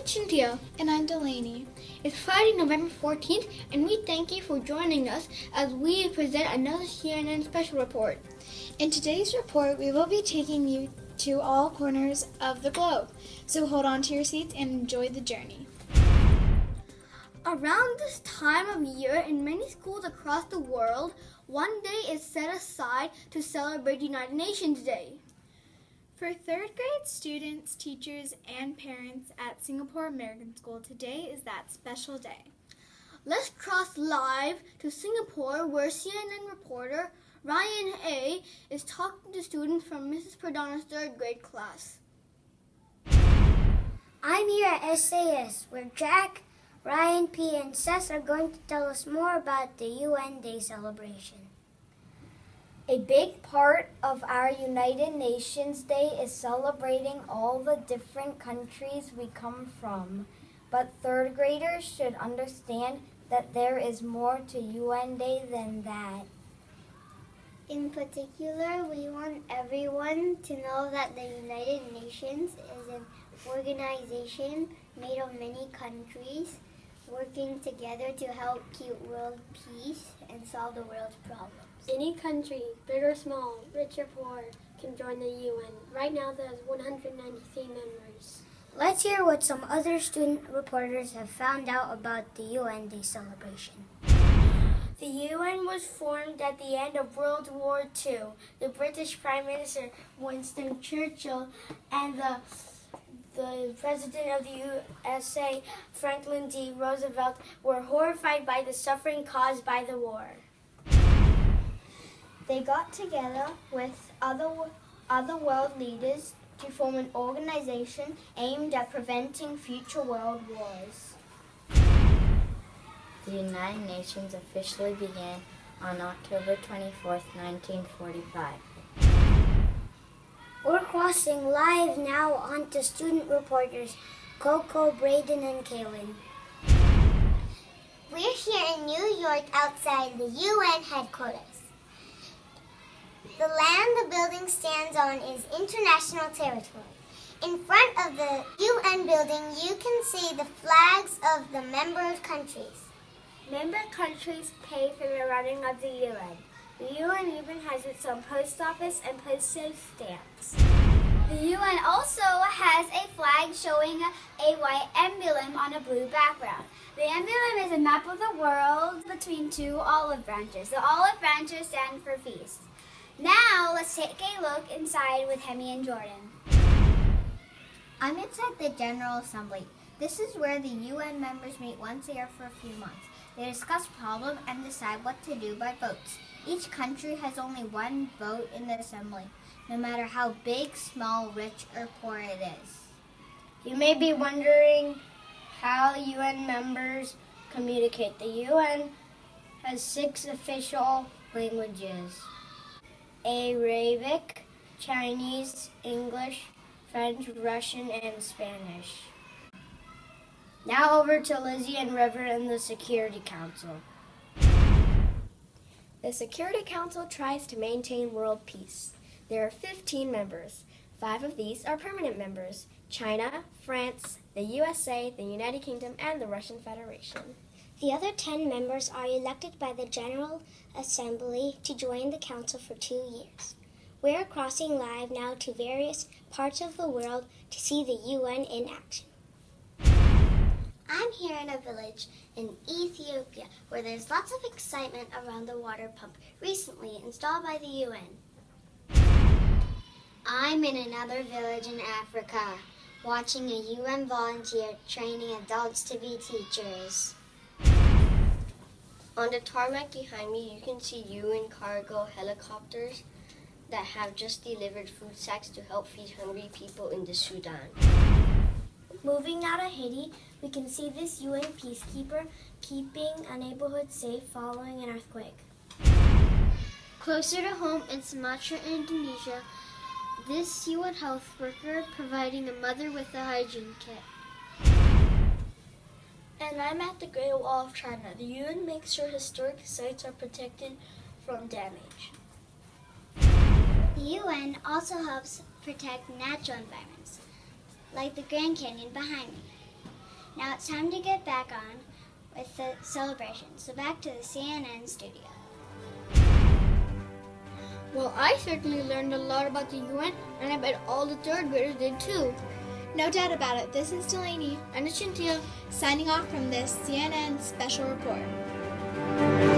Cynthia. And I'm Delaney. It's Friday, November 14th, and we thank you for joining us as we present another CNN special report. In today's report, we will be taking you to all corners of the globe. So hold on to your seats and enjoy the journey. Around this time of year, in many schools across the world, one day is set aside to celebrate United Nations Day. For third grade students, teachers, and parents at Singapore American School, today is that special day. Let's cross live to Singapore, where CNN reporter Ryan A. is talking to students from Mrs. Perdana's third grade class. I'm here at SAS, where Jack, Ryan P. and Seth are going to tell us more about the UN Day celebration. A big part of our United Nations Day is celebrating all the different countries we come from. But third graders should understand that there is more to UN Day than that. In particular, we want everyone to know that the United Nations is an organization made of many countries working together to help keep world peace and solve the world's problems. Any country, big or small, rich or poor, can join the UN. Right now there's 193 members. Let's hear what some other student reporters have found out about the UN Day celebration. The UN was formed at the end of World War II. The British Prime Minister Winston Churchill and the President of the USA, Franklin D. Roosevelt, were horrified by the suffering caused by the war. They got together with other world leaders to form an organization aimed at preventing future world wars. The United Nations officially began on October 24, 1945. We're crossing live now onto student reporters Coco, Braden, and Kaylin. We're here in New York outside the UN headquarters. The land the building stands on is international territory. In front of the UN building, you can see the flags of the member countries. Member countries pay for the running of the UN. The UN even has its own post office and postage stamps. The UN also has a flag showing a white emblem on a blue background. The emblem is a map of the world between two olive branches. The olive branches stand for peace. Now, let's take a look inside with Hemi and Jordan. I'm inside the General Assembly. This is where the UN members meet once a year for a few months. They discuss problems and decide what to do by votes. Each country has only one vote in the assembly, no matter how big, small, rich, or poor it is. You may be wondering how UN members communicate. The UN has 6 official languages: Arabic, Chinese, English, French, Russian, and Spanish. Now over to Lizzie and River in the Security Council. The Security Council tries to maintain world peace. There are 15 members. 5 of these are permanent members: China, France, the USA, the United Kingdom, and the Russian Federation. The other 10 members are elected by the General Assembly to join the Council for 2 years. We're crossing live now to various parts of the world to see the UN in action. I'm here in a village in Ethiopia where there's lots of excitement around the water pump recently installed by the UN. I'm in another village in Africa, watching a UN volunteer training adults to be teachers. On the tarmac behind me, you can see UN cargo helicopters that have just delivered food sacks to help feed hungry people in the Sudan. Moving now to Haiti, we can see this UN peacekeeper keeping a neighborhood safe following an earthquake. Closer to home in Sumatra, Indonesia, this UN health worker providing a mother with a hygiene kit. And I'm at the Great Wall of China. The UN makes sure historic sites are protected from damage. The UN also helps protect natural environments, like the Grand Canyon behind me. Now it's time to get back on with the celebration. So back to the CNN studio. Well, I certainly learned a lot about the UN, and I bet all the third graders did too. No doubt about it. This is Delaney And it's Cynthia. signing off from this CNN special report.